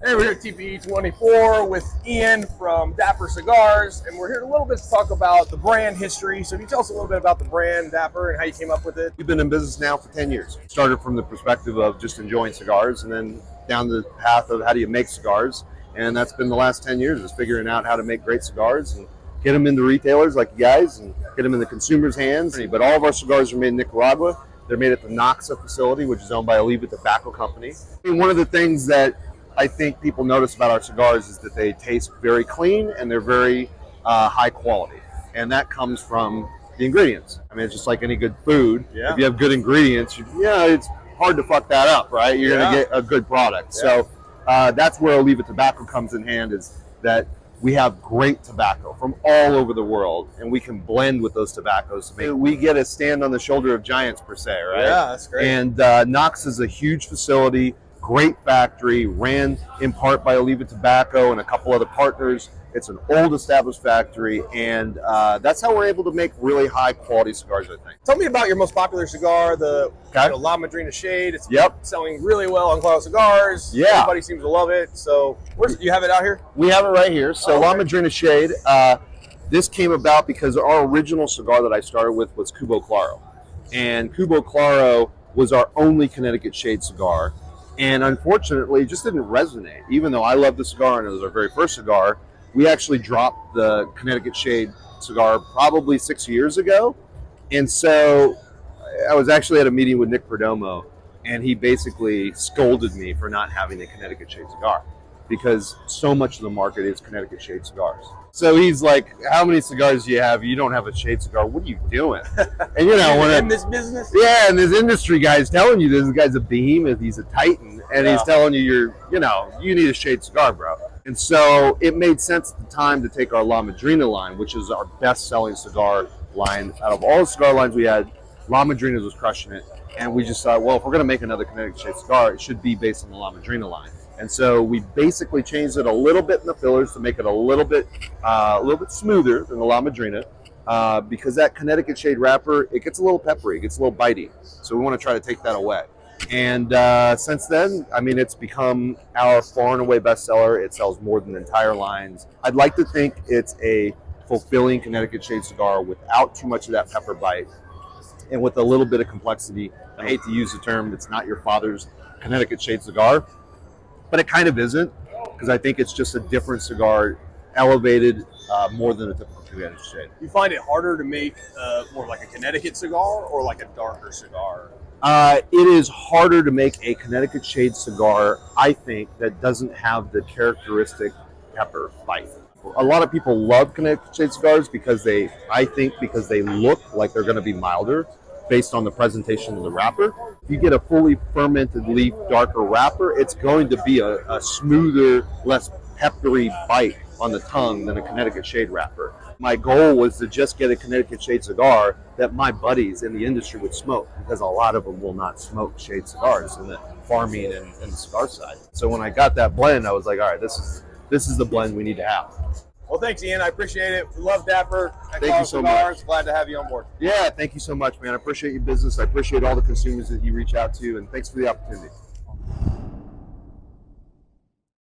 Hey, we're here at TPE 24 with Ian from Dapper Cigars, and we're here a little bit to talk about the brand history. So can you tell us a little bit about the brand Dapper and how you came up with it? We've been in business now for 10 years. Started from the perspective of just enjoying cigars, and then down the path of how do you make cigars. And that's been the last 10 years, is figuring out how to make great cigars and get them into retailers like you guys and get them in the consumer's hands. But all of our cigars are made in Nicaragua. They're made at the Noxa facility, which is owned by Reith Tobacco Company. And one of the things that I think people notice about our cigars is that they taste very clean and they're very high quality. And that comes from the ingredients. I mean, it's just like any good food. Yeah. If you have good ingredients, it's hard to fuck that up, right? You're going to get a good product. Yeah. So that's where Reith Tobacco comes in hand, is that we have great tobacco from all over the world, and we can blend with those tobaccos to make. We get a stand on the shoulder of giants, per se, right? Yeah, that's great. And Noxa is a huge facility, great factory, ran in part by Reith Tobacco and a couple other partners. It's an old established factory, and that's how we're able to make really high quality cigars, I think. Tell me about your most popular cigar, the La Madrina Shade. It's selling really well on Klaro Cigars. Yeah. Everybody seems to love it. So you have it out here? We have it right here. So La Madrina Shade, this came about because our original cigar that I started with was Klaro. And Klaro was our only Connecticut Shade cigar. And unfortunately, it just didn't resonate. Even though I loved the cigar and it was our very first cigar, we actually dropped the Connecticut Shade cigar probably 6 years ago. And so I was actually at a meeting with Nick Perdomo, and he basically scolded me for not having a Connecticut Shade cigar, because so much of the market is Connecticut Shade cigars. So he's like, how many cigars do you have? You don't have a Shade cigar. What are you doing? And in this business? Yeah, and this industry guy's telling you this guy's a behemoth, he's a titan, and he's telling you you need a Shade cigar, bro. And so it made sense at the time to take our La Madrina line, which is our best-selling cigar line. Out of all the cigar lines we had, La Madrina was crushing it. And we just thought, well, if we're going to make another Connecticut Shade cigar, it should be based on the La Madrina line. And so we basically changed it a little bit in the fillers to make it a little bit smoother than the La Madrina, because that Connecticut Shade wrapper, it gets a little peppery, it gets a little bitey. So we want to try to take that away. And since then, I mean, it's become our far and away bestseller. It sells more than the entire lines. I'd like to think it's a fulfilling Connecticut Shade cigar without too much of that pepper bite and with a little bit of complexity. I hate to use the term, it's not your father's Connecticut Shade cigar, but it kind of isn't, because I think it's just a different cigar, elevated more than a typical Connecticut Shade. You find it harder to make more like a Connecticut cigar or like a darker cigar? It is harder to make a Connecticut Shade cigar, I think, that doesn't have the characteristic pepper bite. A lot of people love Connecticut Shade cigars because they look like they're going to be milder based on the presentation of the wrapper. If you get a fully fermented leaf, darker wrapper, it's going to be a smoother, less peppery bite on the tongue than a Connecticut Shade wrapper. My goal was to just get a Connecticut Shade cigar that my buddies in the industry would smoke, because a lot of them will not smoke Shade cigars in the farming and the cigar side. So when I got that blend, I was like, all right, this is the blend we need to have. Well, thanks, Ian. I appreciate it. We love Dapper. Thank you so much. Glad to have you on board. Yeah, thank you so much, man. I appreciate your business. I appreciate all the consumers that you reach out to, and thanks for the opportunity.